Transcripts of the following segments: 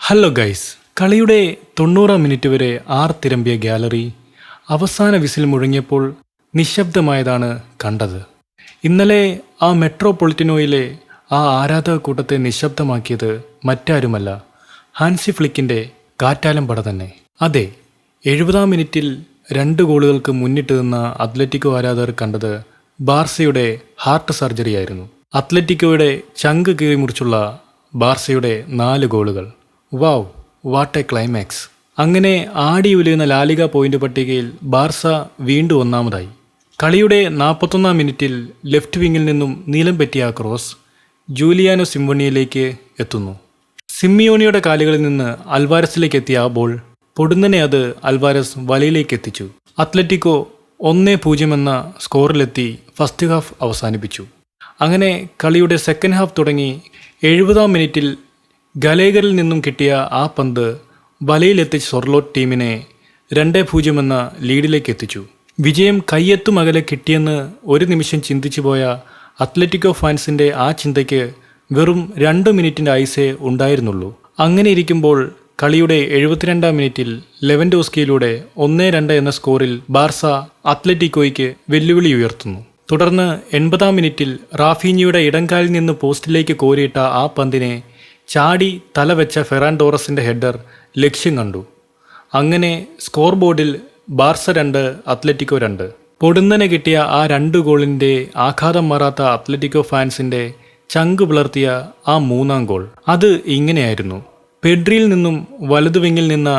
Hello guys, കളിയുടെ 90-ാം minute വരെ ആർത്തിരമ്പിയ gallery അവസാന വിസിൽ മുഴങ്ങിയപ്പോൾ നിശബ്ദമായതാണ് കണ്ടത്. ഇന്നലെ ആ മെട്രോപൊളിറ്റനോയിലെ ആ ആരാധക കൂട്ടത്തെ നിശബ്ദമാക്കിയത് മറ്റാരുമല്ല, ഹാൻസി ഫ്ലിക്കിൻ്റെ കാറ്റാലം പട തന്നെ. അതെ, 70-ാം മിനിറ്റിൽ 2 ഗോളുകൾക്ക് മുന്നിട്ട് നിന്ന അത്ലറ്റിക്കോ ആരാധകർ കണ്ടത് ബാർസയുടെ ഹാർട്ട് സർജറിയായിരുന്നു. അത്ലറ്റിക്കോയുടെ ചങ്ക് കീറി മുറിച്ചുള്ള ബാർസയുടെ 4 ഗോളുകൾ. വാവ്, വാട്ട് എ ക്ലൈമാക്സ്! അങ്ങനെ ആടി ഉലയുന്ന ലാലിഗ പോയിന്റ് പട്ടികയിൽ ബാർസ വീണ്ടും ഒന്നാമതായി. കളിയുടെ 41-ാം മിനിറ്റിൽ ലെഫ്റ്റ് വിങ്ങിൽ നിന്നും നീലം പറ്റിയ ക്രോസ് ജൂലിയാനോ സിംവോണിയിലേക്ക് എത്തുന്നു. സിമ്മിയോണിയുടെ കാലുകളിൽ നിന്ന് അൽവാരസിലേക്ക് എത്തിയ ആ ബോൾ പൊടുന്നനെ അത് അൽവാരസ് വലയിലേക്ക് എത്തിച്ചു. അത്ലറ്റിക്കോ 1-0 എന്ന സ്കോറിലെത്തി ഫസ്റ്റ് ഹാഫ് അവസാനിപ്പിച്ചു. അങ്ങനെ കളിയുടെ സെക്കൻഡ് ഹാഫ് തുടങ്ങി. 70-ാം മിനിറ്റിൽ ഗലേഗറിൽ നിന്നും കിട്ടിയ ആ പന്ത് വലയിലെത്തിച്ച് സൊർലോട്ട് ടീമിനെ 2-0 എന്ന ലീഡിലേക്ക് എത്തിച്ചു. വിജയം കയ്യെത്തും അകലെ കിട്ടിയെന്ന് ഒരു നിമിഷം ചിന്തിച്ചു പോയ അത്ലറ്റിക്കോ ഫാൻസിൻ്റെ ആ ചിന്തയ്ക്ക് വെറും 2 മിനിറ്റിൻ്റെ ഐസേ ഉണ്ടായിരുന്നുള്ളൂ. അങ്ങനെ ഇരിക്കുമ്പോൾ കളിയുടെ 72-ാം മിനിറ്റിൽ ലെവൻഡോസ്കിയിലൂടെ 1-2 എന്ന സ്കോറിൽ ബാർസ അത്ലറ്റിക്കോയ്ക്ക് വെല്ലുവിളി ഉയർത്തുന്നു. തുടർന്ന് 80-ാം മിനിറ്റിൽ റാഫീഞ്ഞയുടെ ഇടംകാലിൽ നിന്ന് പോസ്റ്റിലേക്ക് കോരിയിട്ട ആ പന്തിനെ ചാടി തലവെച്ച ഫെറാൻ ടോറസിൻ്റെ ഹെഡർ ലക്ഷ്യം കണ്ടു. അങ്ങനെ സ്കോർ ബോർഡിൽ ബാർസ 2 അത്ലറ്റിക്കോ 2. പൊടുന്നനെ കിട്ടിയ ആ 2 ഗോളിൻ്റെ ആഘാതം മാറാത്ത അത്ലറ്റിക്കോ ഫാൻസിൻ്റെ ചങ്ക് പിളർത്തിയ ആ 3-ാം ഗോൾ അത് ഇങ്ങനെയായിരുന്നു. പെഡ്രിയിൽ നിന്നും വലതുവിങ്ങിൽ നിന്ന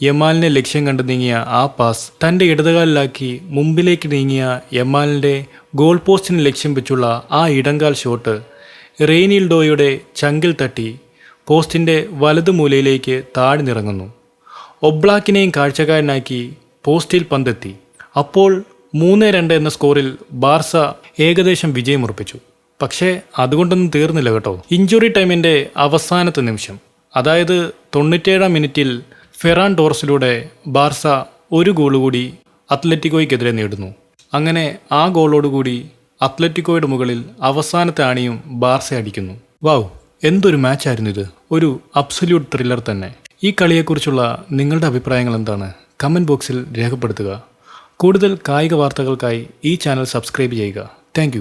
യമാലിനെ ലക്ഷ്യം കണ്ടു നീങ്ങിയ ആ പാസ് തൻ്റെ ഇടതുകാലിലാക്കി മുമ്പിലേക്ക് നീങ്ങിയ യമാലിൻ്റെ ഗോൾ പോസ്റ്റിന് ലക്ഷ്യം വെച്ചുള്ള ആ ഇടങ്കാൽ ഷോട്ട് റെയ്നിൽഡോയുടെ ചങ്കിൽ തട്ടി പോസ്റ്റിൻ്റെ വലതു മൂലയിലേക്ക് താഴ്ന്നിറങ്ങുന്നു. ഒബ്ലാക്കിനെയും കാഴ്ചക്കാരനാക്കി പോസ്റ്റിൽ പന്തെത്തി. അപ്പോൾ 3-2 എന്ന സ്കോറിൽ ബാർസ ഏകദേശം വിജയമുറപ്പിച്ചു. പക്ഷേ അതുകൊണ്ടൊന്നും തീർന്നില്ല കേട്ടോ. ഇഞ്ചുറി ടൈമിൻ്റെ അവസാനത്തെ നിമിഷം, അതായത് 97-ാം മിനിറ്റിൽ ഫെറാൻ ടോറസിലൂടെ ബാർസ 1 ഗോൾ കൂടി അത്ലറ്റിക്കോയ്ക്കെതിരെ നേടുന്നു. അങ്ങനെ ആ ഗോളോടുകൂടി അത്ലറ്റിക്കോയുടെ മുകളിൽ അവസാനത്തെ ആണിയും ബാർസ അടിക്കുന്നു. വാവ്, എന്തൊരു മാച്ചായിരുന്നു ഇത്! ഒരു അബ്സല്യൂട്ട് ത്രില്ലർ തന്നെ. ഈ കളിയെക്കുറിച്ചുള്ള നിങ്ങളുടെ അഭിപ്രായങ്ങൾ എന്താണ്? കമൻറ്റ് ബോക്സിൽ രേഖപ്പെടുത്തുക. കൂടുതൽ കായിക വാർത്തകൾക്കായി ഈ ചാനൽ സബ്സ്ക്രൈബ് ചെയ്യുക. താങ്ക്